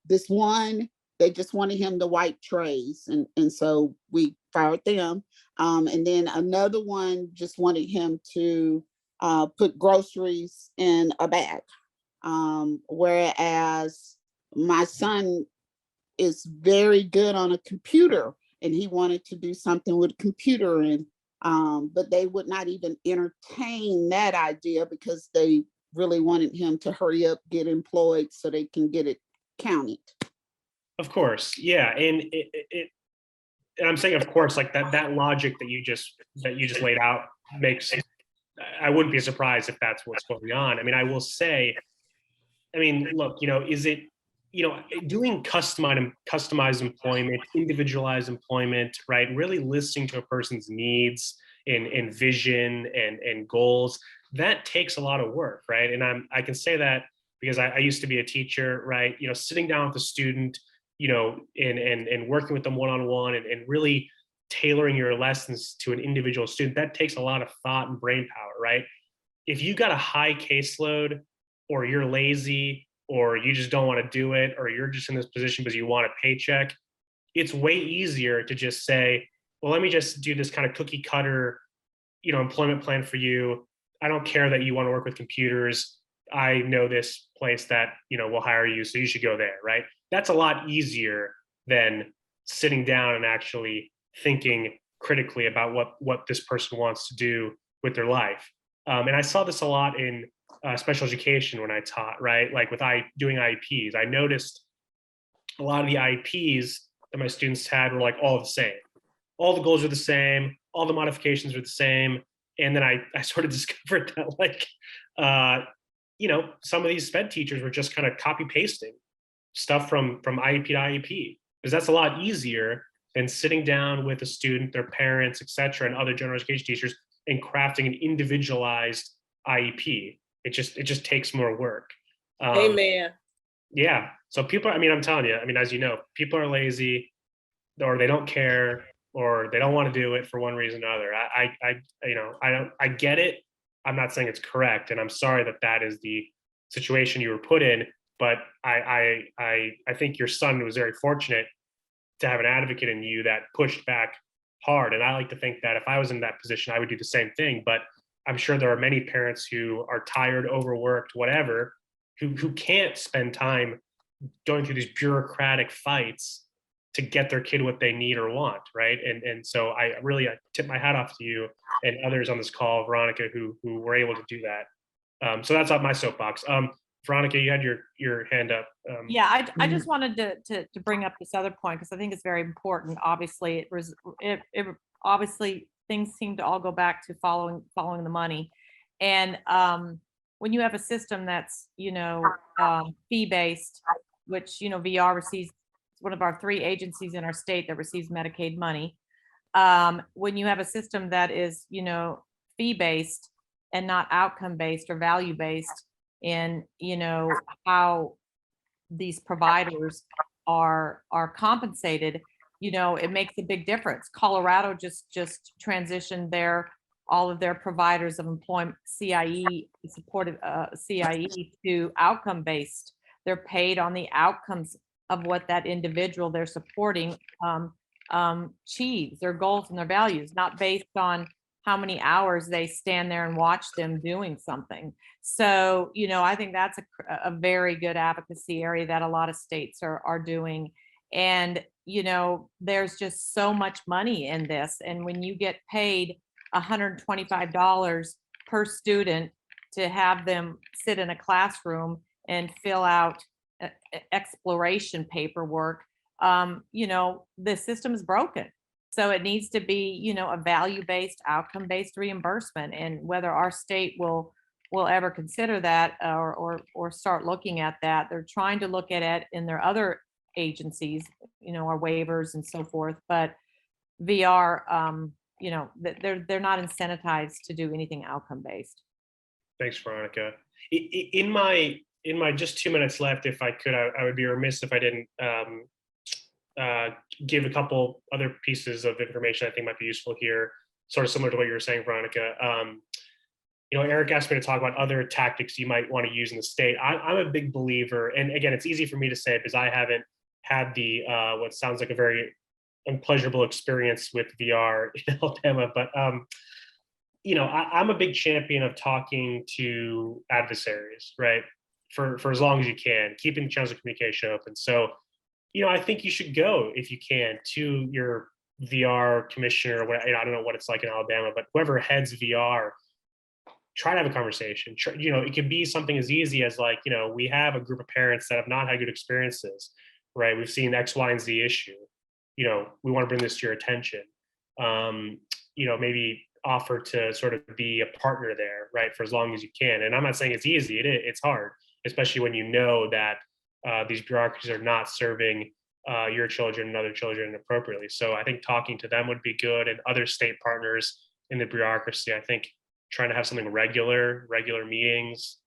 this one, they just wanted him to wipe trays, and so we fired them. And then another one just wanted him to put groceries in a bag. Whereas my son is very good on a computer and he wanted to do something with a computer, and but they would not even entertain that idea because they really wanted him to hurry up, get employed so they can get it counted. Of course, yeah, and and I'm saying, of course, like that logic that you just laid out makes. I wouldn't be surprised if that's what's going on. I mean, I will say, look, is it, doing customized employment, individualized employment, right? Really listening to a person's needs and vision and goals. That takes a lot of work, right? And I can say that because I used to be a teacher, right? Sitting down with a student, and working with them one-on-one and really tailoring your lessons to an individual student, that takes a lot of thought and brain power, right? If you got a high caseload, or you're lazy, or you just don't want to do it, or you're just in this position because you want a paycheck, it's way easier to just say, well, let me just do this kind of cookie cutter, employment plan for you. I don't care that you want to work with computers. I know this place that, will hire you, so you should go there, right? That's a lot easier than sitting down and actually thinking critically about what this person wants to do with their life. And I saw this a lot in special education when I taught, right? Like with doing IEPs, I noticed a lot of the IEPs that my students had were like all the same. All the goals are the same, all the modifications are the same. And then I sort of discovered that like, some of these SPED teachers were just kind of copy pasting stuff from IEP to IEP, because that's a lot easier than sitting down with a student, their parents, et cetera, and other general education teachers and crafting an individualized IEP. It just takes more work. Amen. Yeah. So people, I'm telling you, as you know, people are lazy, or they don't care, or they don't want to do it for one reason or another. I get it. I'm not saying it's correct, and I'm sorry that is the situation you were put in. But I think your son was very fortunate to have an advocate in you that pushed back hard. And I like to think that if I was in that position, I would do the same thing. But I'm sure there are many parents who are tired, overworked, whatever, who can't spend time going through these bureaucratic fights to get their kid what they need or want, right? And so I tip my hat off to you and others on this call, Veronica, who were able to do that. So that's on my soapbox. Veronica, you had your hand up. Yeah, I just wanted to bring up this other point because I think it's very important. Obviously, obviously things seem to all go back to following the money, and when you have a system that's fee based, which VR receives, one of our 3 agencies in our state that receives Medicaid money. When you have a system that is fee based and not outcome based or value based, in how these providers are compensated, it makes a big difference. Colorado just transitioned all of their providers of employment CIE supported CIE to outcome based. They're paid on the outcomes of what that individual they're supporting achieves, their goals and their values, not based on how many hours they stand there and watch them doing something. So, I think that's a very good advocacy area that a lot of states are doing. And, there's just so much money in this. And when you get paid $125 per student to have them sit in a classroom and fill out exploration paperwork, the system is broken. So it needs to be, a value-based, outcome-based reimbursement. And whether our state will ever consider that or start looking at that, they're trying to look at it in their other agencies, our waivers and so forth. But VR, they're not incentivized to do anything outcome-based. Thanks, Veronica. In my just 2 minutes left, if I could, I would be remiss if I didn't give a couple other pieces of information I think might be useful here, sort of similar to what you were saying, Veronica. Eric asked me to talk about other tactics you might want to use in the state. I'm a big believer, and again, it's easy for me to say because I haven't had the what sounds like a very unpleasurable experience with VR in Alabama, but I'm a big champion of talking to adversaries, right? For as long as you can, keeping the channels of communication open. So I think you should go, if you can, to your VR commissioner. I don't know what it's like in Alabama, but whoever heads VR, try to have a conversation. It could be something as easy as we have a group of parents that have not had good experiences, right? We've seen X, Y, and Z issue. We want to bring this to your attention. Maybe offer to sort of be a partner there, right, for as long as you can. And I'm not saying it's easy. It's hard, especially when you know that these bureaucracies are not serving your children and other children appropriately. So I think talking to them would be good, and other state partners in the bureaucracy. I think trying to have something regular meetings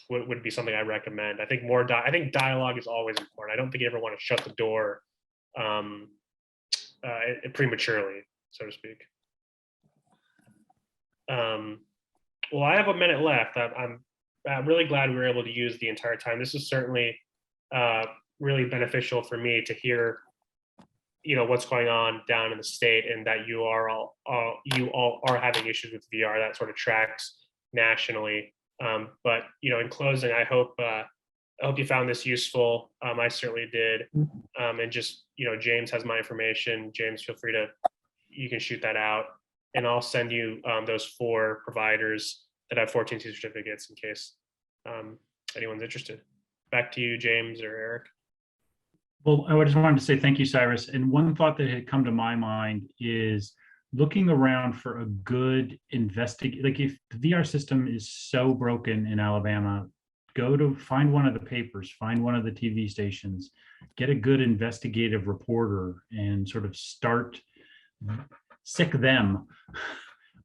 would be something I recommend. I think I think dialogue is always important. I don't think you ever want to shut the door prematurely, so to speak. Well, I have a minute left. I'm really glad we were able to use the entire time. This is certainly really beneficial for me to hear, what's going on down in the state, and that you all are having issues with VR. That sort of tracks nationally. But in closing, I hope you found this useful. I certainly did. And just James has my information. James, feel free you can shoot that out, and I'll send you those 4 providers that have 14C certificates in case anyone's interested. Back to you, James or Eric. Well, I just wanted to say thank you, Cyrus. And one thought that had come to my mind is looking around for a good like if the VR system is so broken in Alabama, find one of the papers, find one of the TV stations, get a good investigative reporter and sort of sick them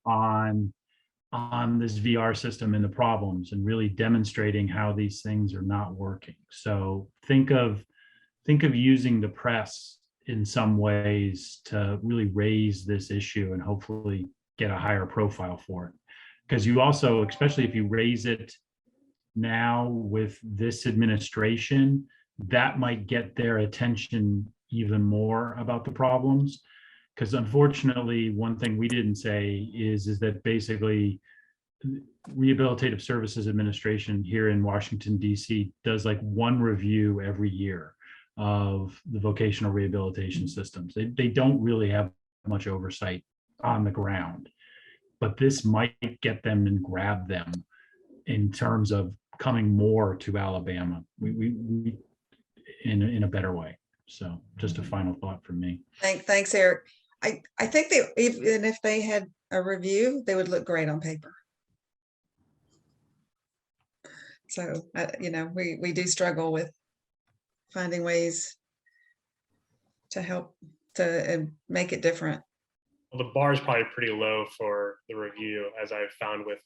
on this VR system and the problems, and really demonstrating how these things are not working. So think of using the press in some ways to really raise this issue and hopefully get a higher profile for it. Because you also, especially if you raise it now with this administration, that might get their attention even more about the problems. Because unfortunately, one thing we didn't say is that basically Rehabilitative Services Administration here in Washington, DC does like one review every year of the vocational rehabilitation systems. They don't really have much oversight on the ground, but this might get them and grab them in terms of coming more to Alabama. We in a better way. So just a final thought from me. Thanks, Eric. I think they, even if they had a review, they would look great on paper. So, you know, we do struggle with finding ways to help to make it different. Well, the bar is probably pretty low for the review, as I've found with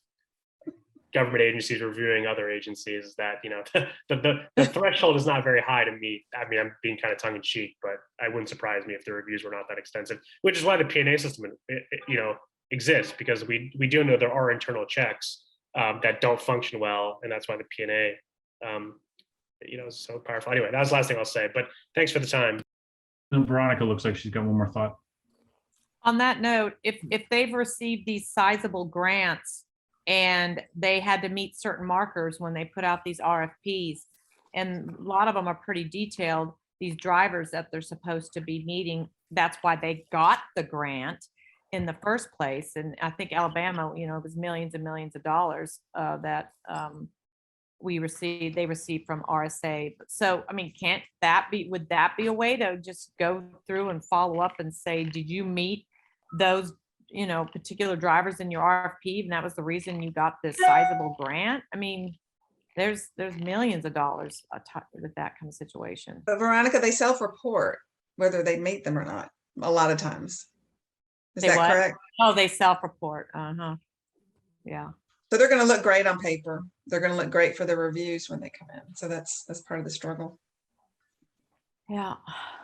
government agencies reviewing other agencies, that, you know, the threshold is not very high to meet. I mean, I'm being kind of tongue in cheek, but it wouldn't surprise me if the reviews were not that extensive, which is why the P&A system, you know, exists, because we do know there are internal checks that don't function well, and that's why the P&A, you know, is so powerful. Anyway, that was the last thing I'll say, but thanks for the time. Veronica looks like she's got one more thought. On that note, if they've received these sizable grants and they had to meet certain markers when they put out these RFPs, and a lot of them are pretty detailed, these drivers that they're supposed to be meeting, that's why they got the grant in the first place. And I think Alabama, you know, it was millions and millions of dollars that they received from RSA. So, I mean, would that be a way to just go through and follow up and say, did you meet those, you know, particular drivers in your RFP, and that was the reason you got this sizable grant? I mean, there's millions of dollars with that kind of situation. But Veronica, they self-report whether they meet them or not, a lot of times. Is They that what? correct? Oh, they self-report. Yeah. So they're going to look great on paper. They're going to look great for the reviews when they come in. So that's part of the struggle. Yeah.